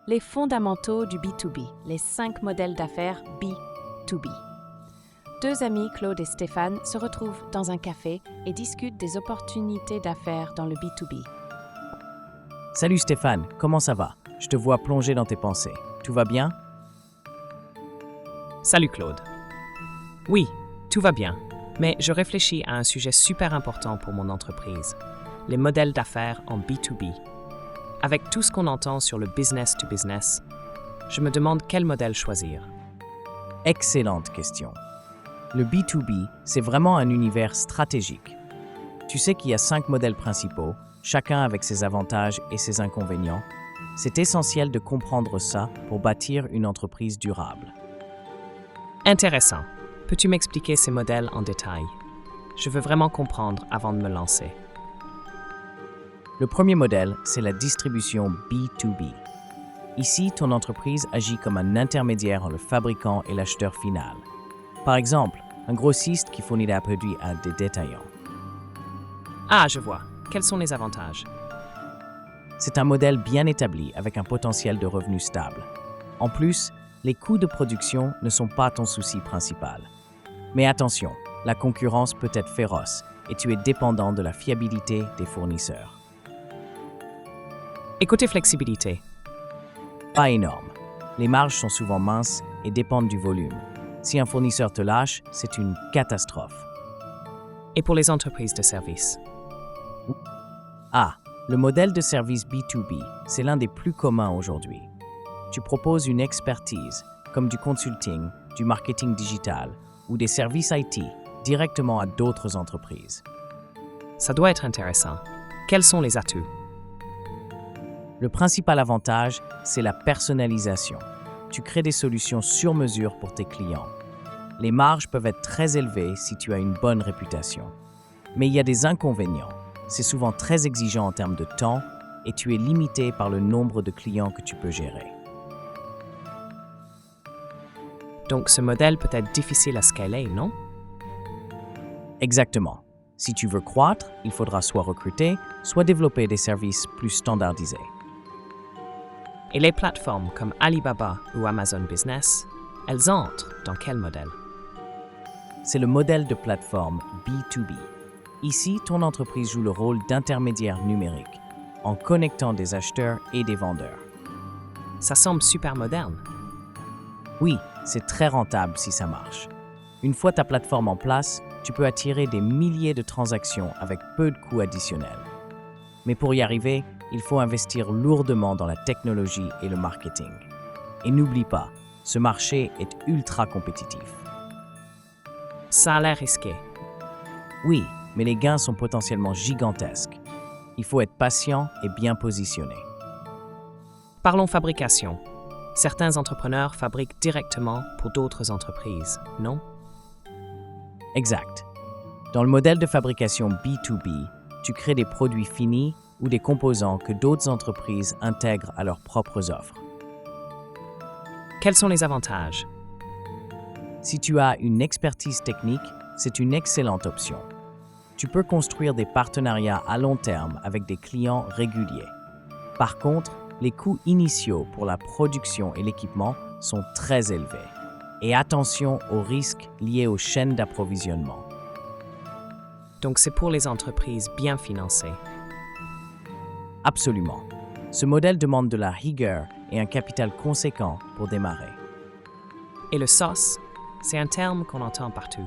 les fondamentaux du B2B, les 5 modèles d'affaires B2B. Deux amis, Claude et Stéphane, se retrouvent dans un café et discutent des opportunités d'affaires dans le B2B. Salut Stéphane, comment ça va? Je te vois plongé dans tes pensées. Tout va bien? Salut Claude. Oui, tout va bien, mais je réfléchis à un sujet super important pour mon entreprise, les modèles d'affaires en B2B. Avec tout ce qu'on entend sur le business to business, je me demande quel modèle choisir. Excellente question. Le B2B, c'est vraiment un univers stratégique. Tu sais qu'il y a 5 modèles principaux, chacun avec ses avantages et ses inconvénients. C'est essentiel de comprendre ça pour bâtir une entreprise durable. Intéressant. Peux-tu m'expliquer ces modèles en détail? Je veux vraiment comprendre avant de me lancer. Le premier modèle, c'est la distribution B2B. Ici, ton entreprise agit comme un intermédiaire entre le fabricant et l'acheteur final. Par exemple, un grossiste qui fournit des produits à des détaillants. Ah, je vois. Quels sont les avantages? C'est un modèle bien établi avec un potentiel de revenus stable. En plus, les coûts de production ne sont pas ton souci principal. Mais attention, la concurrence peut être féroce et tu es dépendant de la fiabilité des fournisseurs. Et côté flexibilité? Pas énorme. Les marges sont souvent minces et dépendent du volume. Si un fournisseur te lâche, c'est une catastrophe. Et pour les entreprises de services? Ah, le modèle de service B2B, c'est l'un des plus communs aujourd'hui. Tu proposes une expertise, comme du consulting, du marketing digital ou des services IT directement à d'autres entreprises. Ça doit être intéressant. Quels sont les atouts? Le principal avantage, c'est la personnalisation. Tu crées des solutions sur mesure pour tes clients. Les marges peuvent être très élevées si tu as une bonne réputation. Mais il y a des inconvénients. C'est souvent très exigeant en termes de temps et tu es limité par le nombre de clients que tu peux gérer. Donc ce modèle peut être difficile à scaler, non? Exactement. Si tu veux croître, il faudra soit recruter, soit développer des services plus standardisés. Et les plateformes comme Alibaba ou Amazon Business, elles entrent dans quel modèle? C'est le modèle de plateforme B2B. Ici, ton entreprise joue le rôle d'intermédiaire numérique, en connectant des acheteurs et des vendeurs. Ça semble super moderne. Oui, c'est très rentable si ça marche. Une fois ta plateforme en place, tu peux attirer des milliers de transactions avec peu de coûts additionnels. Mais pour y arriver, il faut investir lourdement dans la technologie et le marketing. Et n'oublie pas, ce marché est ultra compétitif. Ça a l'air risqué. Oui, mais les gains sont potentiellement gigantesques. Il faut être patient et bien positionné. Parlons fabrication. Certains entrepreneurs fabriquent directement pour d'autres entreprises, non? Exact. Dans le modèle de fabrication B2B, tu crées des produits finis ou des composants que d'autres entreprises intègrent à leurs propres offres. Quels sont les avantages? Si tu as une expertise technique, c'est une excellente option. Tu peux construire des partenariats à long terme avec des clients réguliers. Par contre, les coûts initiaux pour la production et l'équipement sont très élevés. Et attention aux risques liés aux chaînes d'approvisionnement. Donc c'est pour les entreprises bien financées. Absolument. Ce modèle demande de la rigueur et un capital conséquent pour démarrer. Et le SaaS, c'est un terme qu'on entend partout.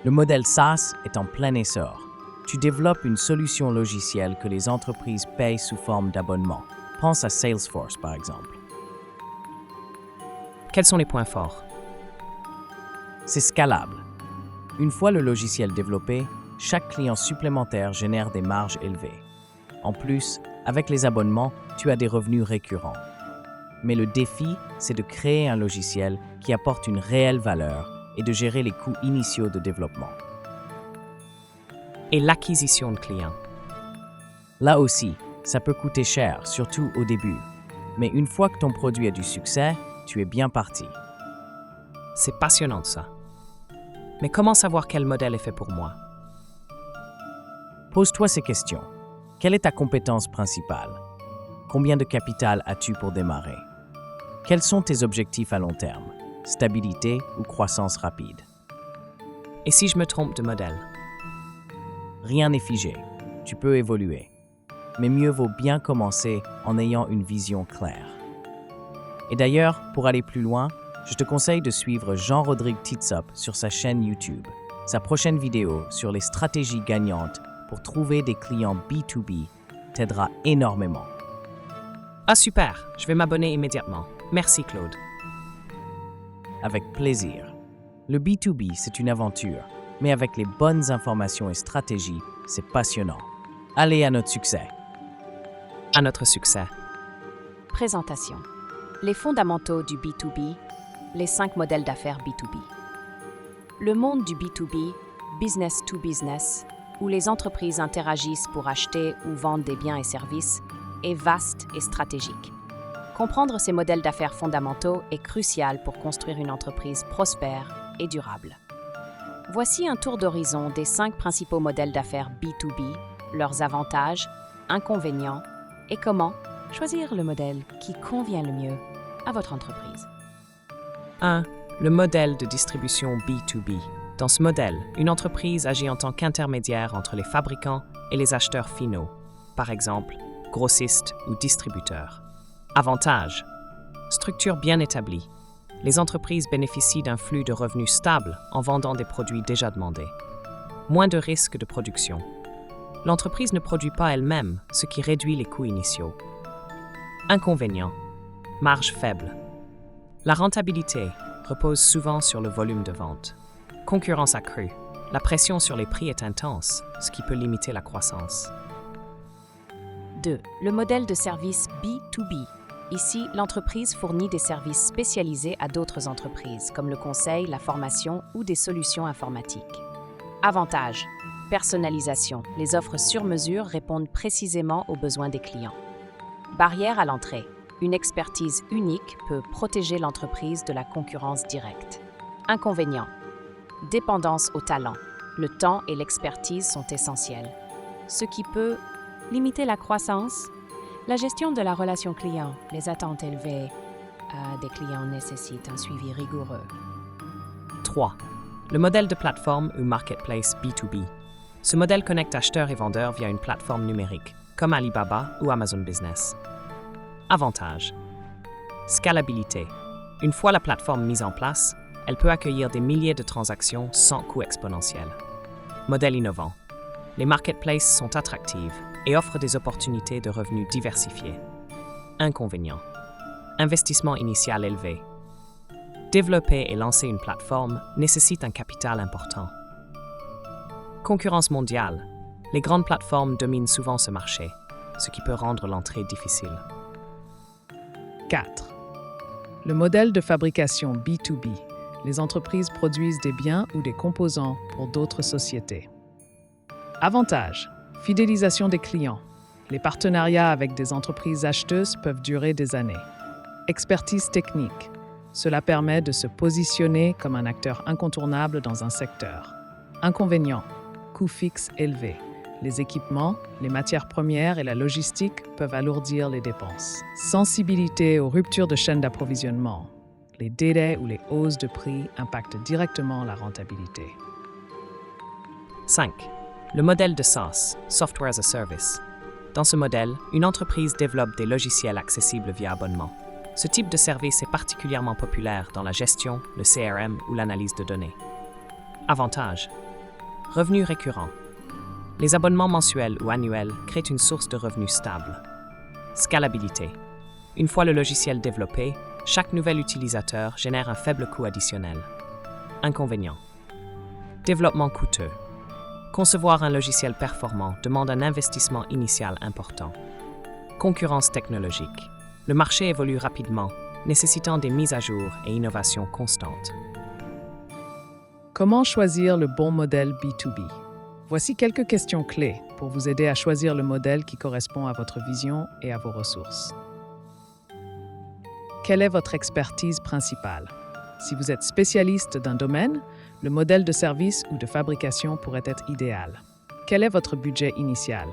Le modèle SaaS est en plein essor. Tu développes une solution logicielle que les entreprises payent sous forme d'abonnement. Pense à Salesforce, par exemple. Quels sont les points forts? C'est scalable. Une fois le logiciel développé, chaque client supplémentaire génère des marges élevées. En plus, avec les abonnements, tu as des revenus récurrents. Mais le défi, c'est de créer un logiciel qui apporte une réelle valeur et de gérer les coûts initiaux de développement. Et l'acquisition de clients? Là aussi, ça peut coûter cher, surtout au début. Mais une fois que ton produit a du succès, tu es bien parti. C'est passionnant ça. Mais comment savoir quel modèle est fait pour moi? Pose-toi ces questions. Quelle est ta compétence principale? Combien de capital as-tu pour démarrer? Quels sont tes objectifs à long terme? Stabilité ou croissance rapide? Et si je me trompe de modèle? Rien n'est figé. Tu peux évoluer. Mais mieux vaut bien commencer en ayant une vision claire. Et d'ailleurs, pour aller plus loin, je te conseille de suivre Jean-Rodrigue Titsop sur sa chaîne YouTube. Sa prochaine vidéo sur les stratégies gagnantes pour trouver des clients B2B t'aidera énormément. Ah super, je vais m'abonner immédiatement. Merci Claude. Avec plaisir. Le B2B, c'est une aventure, mais avec les bonnes informations et stratégies, c'est passionnant. Allez à notre succès. À notre succès. Présentation. Les fondamentaux du B2B, les 5 modèles d'affaires B2B. Le monde du B2B, business to business, où les entreprises interagissent pour acheter ou vendre des biens et services, est vaste et stratégique. Comprendre ces modèles d'affaires fondamentaux est crucial pour construire une entreprise prospère et durable. Voici un tour d'horizon des 5 principaux modèles d'affaires B2B, leurs avantages, inconvénients et comment choisir le modèle qui convient le mieux à votre entreprise. 1. Le modèle de distribution B2B. Dans ce modèle, une entreprise agit en tant qu'intermédiaire entre les fabricants et les acheteurs finaux, par exemple, grossistes ou distributeurs. Avantage. Structure bien établie. Les entreprises bénéficient d'un flux de revenus stable en vendant des produits déjà demandés. Moins de risques de production. L'entreprise ne produit pas elle-même, ce qui réduit les coûts initiaux. Inconvénient. Marge faible. La rentabilité repose souvent sur le volume de vente. Concurrence accrue. La pression sur les prix est intense, ce qui peut limiter la croissance. 2. Le modèle de service B2B. Ici, l'entreprise fournit des services spécialisés à d'autres entreprises, comme le conseil, la formation ou des solutions informatiques. Avantage. Personnalisation. Les offres sur mesure répondent précisément aux besoins des clients. Barrière à l'entrée. Une expertise unique peut protéger l'entreprise de la concurrence directe. Inconvénient. Dépendance au talent. Le temps et l'expertise sont essentiels, ce qui peut limiter la croissance. La gestion de la relation client, les attentes élevées des clients nécessitent un suivi rigoureux. 3. Le modèle de plateforme ou marketplace B2B. Ce modèle connecte acheteurs et vendeurs via une plateforme numérique, comme Alibaba ou Amazon Business. Avantage. Scalabilité. Une fois la plateforme mise en place, elle peut accueillir des milliers de transactions sans coût exponentiel. Modèle innovant. Les marketplaces sont attractives et offrent des opportunités de revenus diversifiés. Inconvénients. Investissement initial élevé. Développer et lancer une plateforme nécessite un capital important. Concurrence mondiale. Les grandes plateformes dominent souvent ce marché, ce qui peut rendre l'entrée difficile. 4. Le modèle de fabrication B2B. Les entreprises produisent des biens ou des composants pour d'autres sociétés. Avantage. Fidélisation des clients. Les partenariats avec des entreprises acheteuses peuvent durer des années. Expertise technique. Cela permet de se positionner comme un acteur incontournable dans un secteur. Inconvénient. Coûts fixes élevés. Les équipements, les matières premières et la logistique peuvent alourdir les dépenses. Sensibilité aux ruptures de chaîne d'approvisionnement. Les délais ou les hausses de prix impactent directement la rentabilité. 5. Le modèle de SaaS, Software as a Service. Dans ce modèle, une entreprise développe des logiciels accessibles via abonnement. Ce type de service est particulièrement populaire dans la gestion, le CRM ou l'analyse de données. Avantage. Revenus récurrents. Les abonnements mensuels ou annuels créent une source de revenus stable. Scalabilité. Une fois le logiciel développé, chaque nouvel utilisateur génère un faible coût additionnel. Inconvénient. Développement coûteux. Concevoir un logiciel performant demande un investissement initial important. Concurrence technologique. Le marché évolue rapidement, nécessitant des mises à jour et innovations constantes. Comment choisir le bon modèle B2B? Voici quelques questions clés pour vous aider à choisir le modèle qui correspond à votre vision et à vos ressources. Quelle est votre expertise principale? Si vous êtes spécialiste d'un domaine, le modèle de service ou de fabrication pourrait être idéal. Quel est votre budget initial?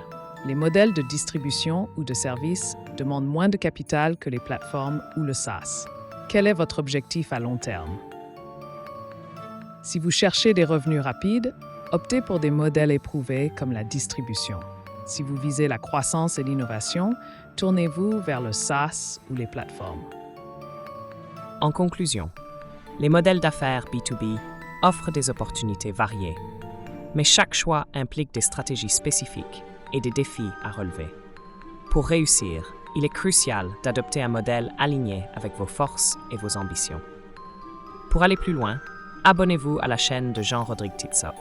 Les modèles de distribution ou de service demandent moins de capital que les plateformes ou le SaaS. Quel est votre objectif à long terme? Si vous cherchez des revenus rapides, optez pour des modèles éprouvés comme la distribution. Si vous visez la croissance et l'innovation, tournez-vous vers le SaaS ou les plateformes. En conclusion, les modèles d'affaires B2B offrent des opportunités variées, mais chaque choix implique des stratégies spécifiques et des défis à relever. Pour réussir, il est crucial d'adopter un modèle aligné avec vos forces et vos ambitions. Pour aller plus loin, abonnez-vous à la chaîne de Jean-Rodrigue Titsop.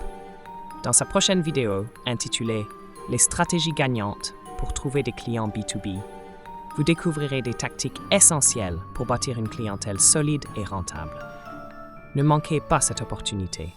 Dans sa prochaine vidéo, intitulée « Les stratégies gagnantes pour trouver des clients B2B », vous découvrirez des tactiques essentielles pour bâtir une clientèle solide et rentable. Ne manquez pas cette opportunité.